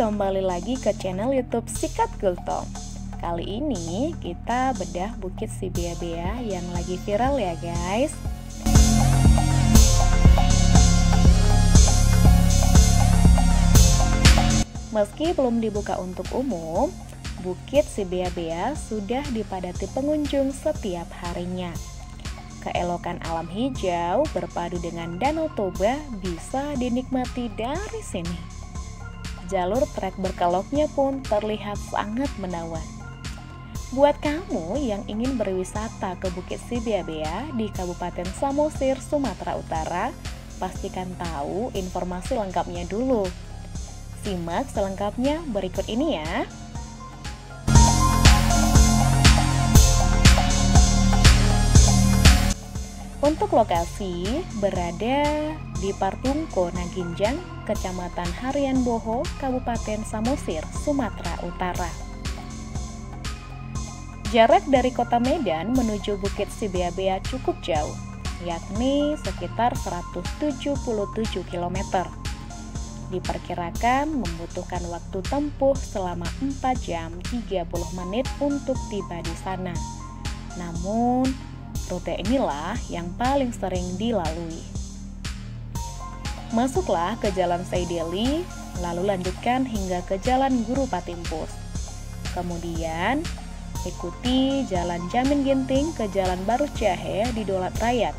kembali lagi ke channel YouTube Sikat Gultom. Kali ini kita bedah Bukit Sibea-bea yang lagi viral ya guys. Meski belum dibuka untuk umum, Bukit Sibea-bea sudah dipadati pengunjung setiap harinya. Keelokan alam hijau berpadu dengan Danau Toba bisa dinikmati dari sini. Jalur trek berkeloknya pun terlihat sangat menawan. Buat kamu yang ingin berwisata ke Bukit Sibea-bea di Kabupaten Samosir, Sumatera Utara, pastikan tahu informasi lengkapnya dulu. Simak selengkapnya berikut ini ya. Untuk lokasi berada di Partungko Naginjang, Kecamatan Harian Boho, Kabupaten Samosir, Sumatera Utara. Jarak dari kota Medan menuju Bukit Sibea-bea cukup jauh, yakni sekitar 177 km. Diperkirakan membutuhkan waktu tempuh selama 4 jam 30 menit untuk tiba di sana. Namun, rute inilah yang paling sering dilalui. Masuklah ke Jalan Saideli, lalu lanjutkan hingga ke Jalan Guru Patimpus. Kemudian, ikuti Jalan Jamin Ginting ke Jalan Baru Jahe di Dolat Rayat.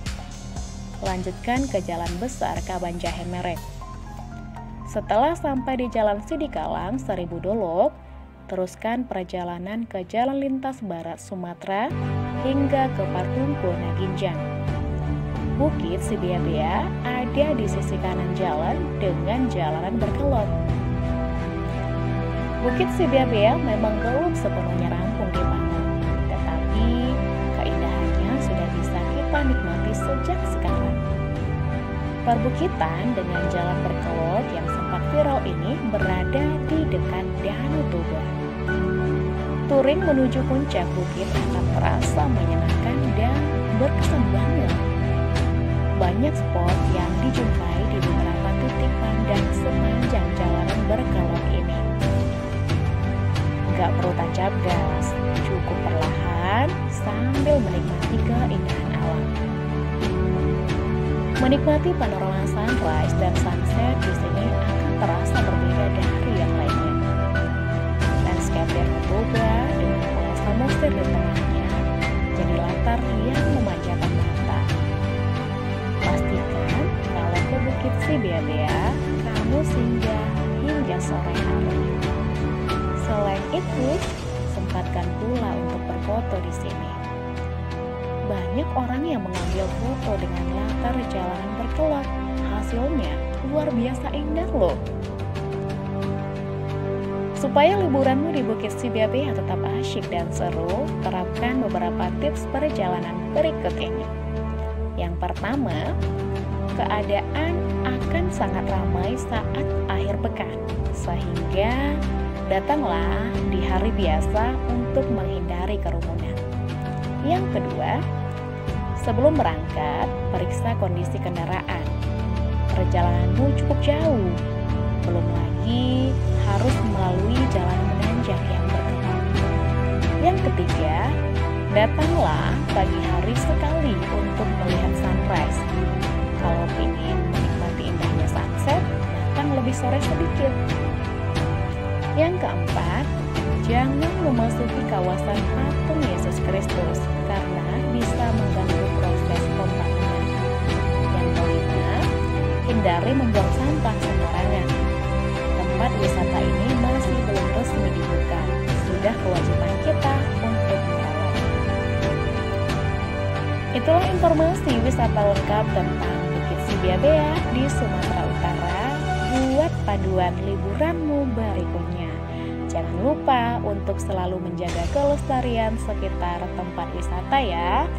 Lanjutkan ke Jalan Besar Kaban Jahe Merek. Setelah sampai di Jalan Sidikalang, Seribu Dolok, teruskan perjalanan ke Jalan Lintas Barat Sumatera hingga ke Partungko Naginjang. Bukit Sibea-bea ada di sisi kanan jalan dengan jalanan berkelok. Bukit Sibea-bea memang belum sepenuhnya rampung dibangun, tetapi keindahannya sudah bisa kita nikmati sejak sekarang. Perbukitan dengan jalan berkelok yang sempat viral ini berada di dekat Danau Toba. Touring menuju puncak bukit akan terasa menyenangkan dan berkesan banget. Banyak spot yang dijumpai di beberapa titik pandang sepanjang jalanan berkelok ini. Gak perlu tancap gas, cukup perlahan sambil menikmati keindahan alam. Menikmati panorama sunrise dan sunset di sini akan terasa berbeda dari yang lainnya. Landscape Danau Toba dengan Pulau Samosir di tengahnya jadi latar yang memanjakan mata. Pastikan kalau ke Bukit Sibea-bea, kamu singgah hingga sore hari. Selain itu, sempatkan pula untuk berfoto di sini. Banyak orang yang mengambil foto dengan latar jalanan berkelok. Hasilnya luar biasa indah loh. Supaya liburanmu di Bukit Sibea-bea tetap asyik dan seru, terapkan beberapa tips perjalanan berikut ini. Yang pertama, keadaan akan sangat ramai saat akhir pekan, sehingga datanglah di hari biasa untuk menghindari kerumunan. Yang kedua, sebelum berangkat, periksa kondisi kendaraan. Perjalananmu cukup jauh, belum lagi harus melalui jalan menanjak yang berkelok. Yang ketiga, datanglah pagi hari sekali untuk melihat sunrise. Kalau ingin menikmati indahnya sunset, datang lebih sore sedikit. Yang keempat, jangan memasuki kawasan patung Yesus Kristus karena bisa mengganggu proses pembangunan. Yang kelima, hindari membuang sampah sembarangan. Tempat wisata ini masih belum resmi dibuka. Sudah kewajiban kita untuk merawat. Itulah informasi wisata lengkap tentang Bukit Sibea-bea di Sumatera Utara buat paduan liburanmu berikutnya. Jangan lupa untuk selalu menjaga kelestarian sekitar tempat wisata ya.